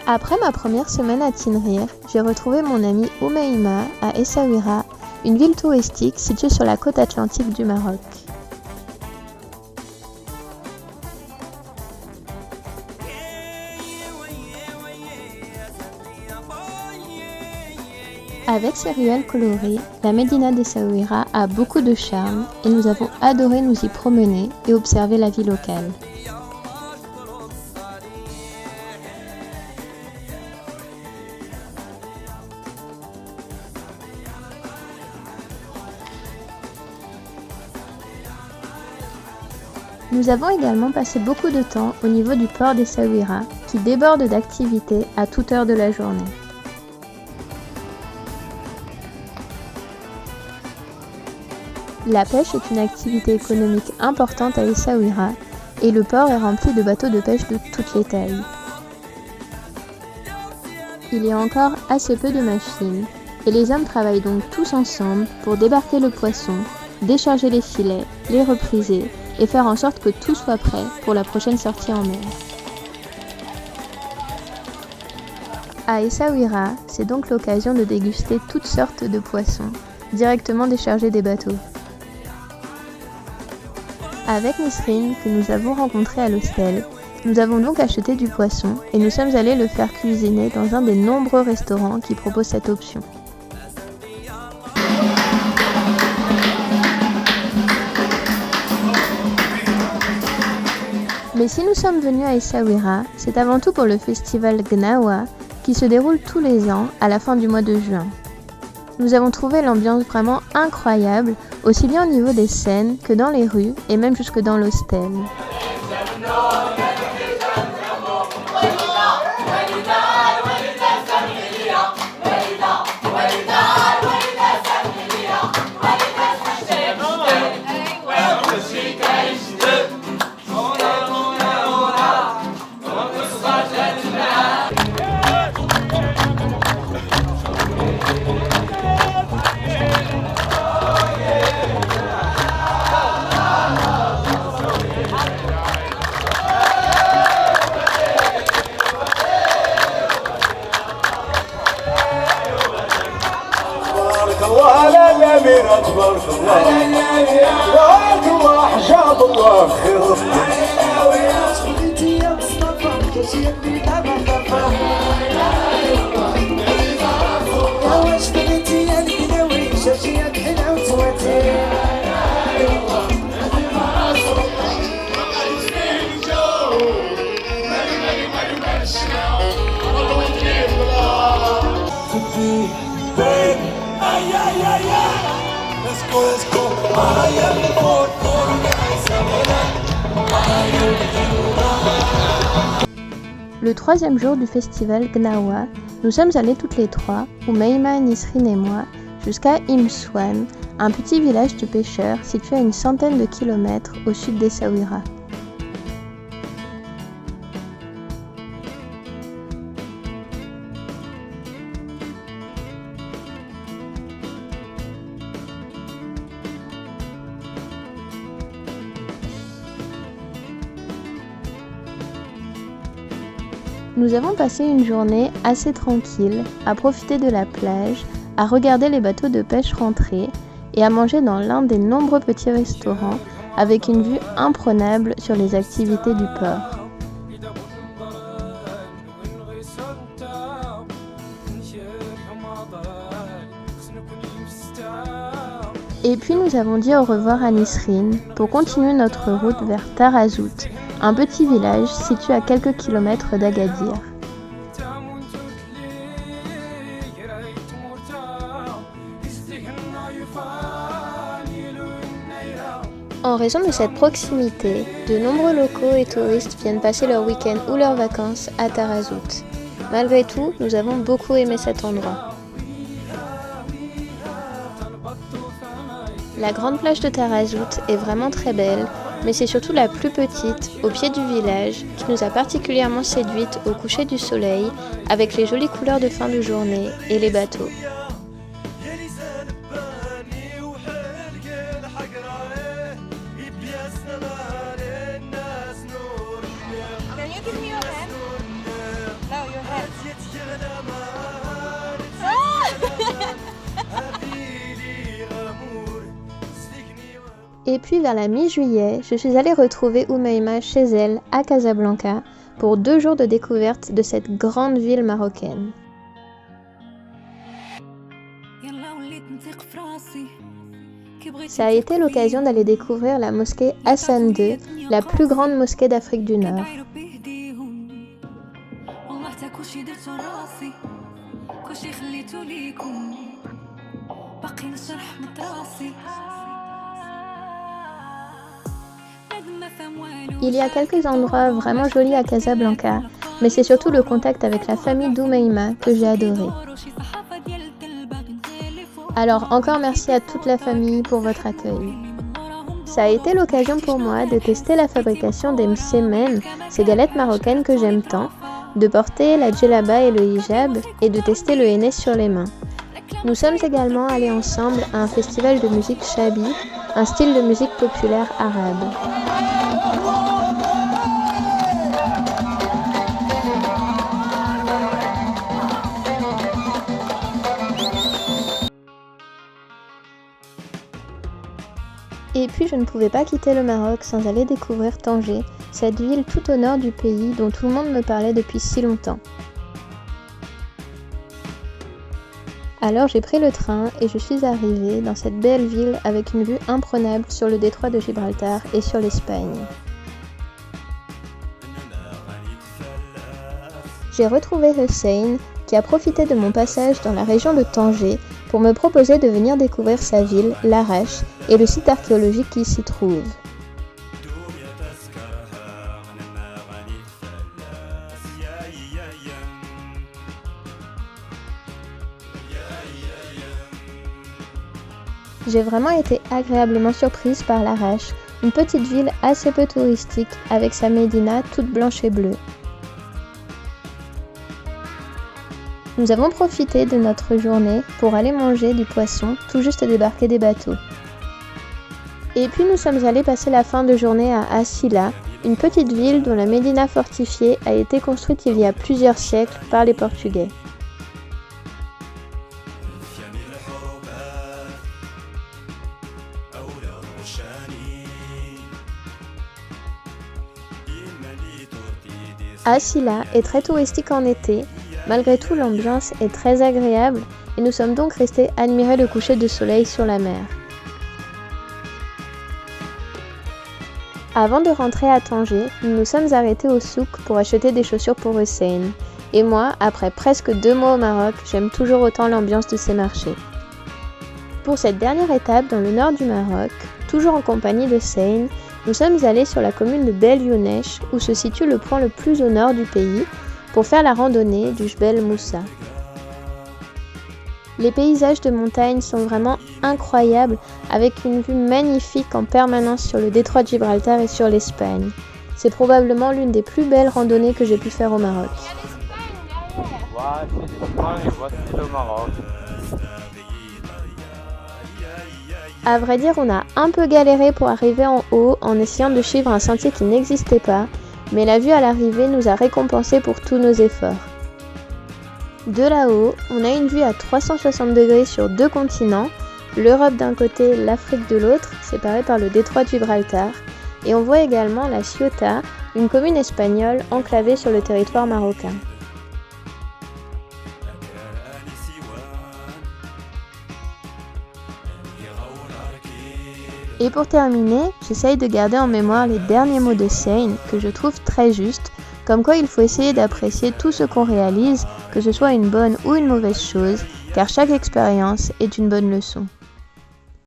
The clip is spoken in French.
Après ma première semaine à Tinrir, j'ai retrouvé mon amie Oumeima à Essaouira, une ville touristique située sur la côte atlantique du Maroc. Avec ses ruelles colorées, la Médina d'Essaouira a beaucoup de charme et nous avons adoré nous y promener et observer la vie locale. Nous avons également passé beaucoup de temps au niveau du port d'Essaouira, qui déborde d'activités à toute heure de la journée. La pêche est une activité économique importante à Essaouira et le port est rempli de bateaux de pêche de toutes les tailles. Il y a encore assez peu de machines et les hommes travaillent donc tous ensemble pour débarquer le poisson, décharger les filets, les repriser et faire en sorte que tout soit prêt pour la prochaine sortie en mer. À Essaouira, c'est donc l'occasion de déguster toutes sortes de poissons, directement déchargés des bateaux. Avec Nisrine, que nous avons rencontré à l'hostel, nous avons donc acheté du poisson et nous sommes allés le faire cuisiner dans un des nombreux restaurants qui proposent cette option. Mais si nous sommes venus à Essaouira, c'est avant tout pour le festival Gnawa qui se déroule tous les ans à la fin du mois de juin. Nous avons trouvé l'ambiance vraiment incroyable, aussi bien au niveau des scènes que dans les rues et même jusque dans l'hostel. تبارك الله حجاب الله خير Le troisième jour du festival Gnawa, nous sommes allés toutes les trois, Oumeima, Nisrine et moi, jusqu'à Imsouane, un petit village de pêcheurs situé à une centaine de kilomètres au sud d'Essaouira. Nous avons passé une journée assez tranquille, à profiter de la plage, à regarder les bateaux de pêche rentrer et à manger dans l'un des nombreux petits restaurants avec une vue imprenable sur les activités du port. Et puis nous avons dit au revoir à Nisrine pour continuer notre route vers Tarazout, un petit village situé à quelques kilomètres d'Agadir. En raison de cette proximité, de nombreux locaux et touristes viennent passer leur week-end ou leurs vacances à Tarazout. Malgré tout, nous avons beaucoup aimé cet endroit. La grande plage de Tarazout est vraiment très belle, mais c'est surtout la plus petite, au pied du village, qui nous a particulièrement séduites au coucher du soleil, avec les jolies couleurs de fin de journée et les bateaux. Can you give me your hand? No, your hand. Et puis vers la mi-juillet, je suis allée retrouver Oumaima chez elle, à Casablanca, pour 2 jours de découverte de cette grande ville marocaine. Ça a été l'occasion d'aller découvrir la mosquée Hassan II, la plus grande mosquée d'Afrique du Nord. Il y a quelques endroits vraiment jolis à Casablanca, mais c'est surtout le contact avec la famille d'Oumaima que j'ai adoré. Alors encore merci à toute la famille pour votre accueil. Ça a été l'occasion pour moi de tester la fabrication des msemen, ces galettes marocaines que j'aime tant, de porter la djellaba et le hijab et de tester le henné sur les mains. Nous sommes également allés ensemble à un festival de musique shabi, un style de musique populaire arabe. Et puis je ne pouvais pas quitter le Maroc sans aller découvrir Tanger, cette ville tout au nord du pays dont tout le monde me parlait depuis si longtemps. Alors j'ai pris le train et je suis arrivée dans cette belle ville avec une vue imprenable sur le détroit de Gibraltar et sur l'Espagne. J'ai retrouvé Hussein qui a profité de mon passage dans la région de Tanger pour me proposer de venir découvrir sa ville, Larache, et le site archéologique qui s'y trouve. J'ai vraiment été agréablement surprise par Larache, une petite ville assez peu touristique avec sa médina toute blanche et bleue. Nous avons profité de notre journée pour aller manger du poisson tout juste débarqué des bateaux. Et puis nous sommes allés passer la fin de journée à Asila, une petite ville dont la médina fortifiée a été construite il y a plusieurs siècles par les Portugais. Asila est très touristique en été. Malgré tout, l'ambiance est très agréable et nous sommes donc restés admirer le coucher de soleil sur la mer. Avant de rentrer à Tanger, nous nous sommes arrêtés au souk pour acheter des chaussures pour Hussein. Et moi, après presque 2 mois au Maroc, j'aime toujours autant l'ambiance de ces marchés. Pour cette dernière étape dans le nord du Maroc, toujours en compagnie de Hussein, nous sommes allés sur la commune de Bel Younesh où se situe le point le plus au nord du pays, pour faire la randonnée du Jbel Moussa. Les paysages de montagne sont vraiment incroyables avec une vue magnifique en permanence sur le détroit de Gibraltar et sur l'Espagne. C'est probablement l'une des plus belles randonnées que j'ai pu faire au Maroc. Voici l'Espagne et voici le Maroc. À vrai dire, on a un peu galéré pour arriver en haut en essayant de suivre un sentier qui n'existait pas, mais la vue à l'arrivée nous a récompensés pour tous nos efforts. De là-haut, on a une vue à 360 degrés sur 2 continents, l'Europe d'un côté, l'Afrique de l'autre, séparée par le détroit de Gibraltar, et on voit également la Ceuta, une commune espagnole enclavée sur le territoire marocain. Et pour terminer, j'essaye de garder en mémoire les derniers mots de Seine, que je trouve très justes, comme quoi il faut essayer d'apprécier tout ce qu'on réalise, que ce soit une bonne ou une mauvaise chose, car chaque expérience est une bonne leçon.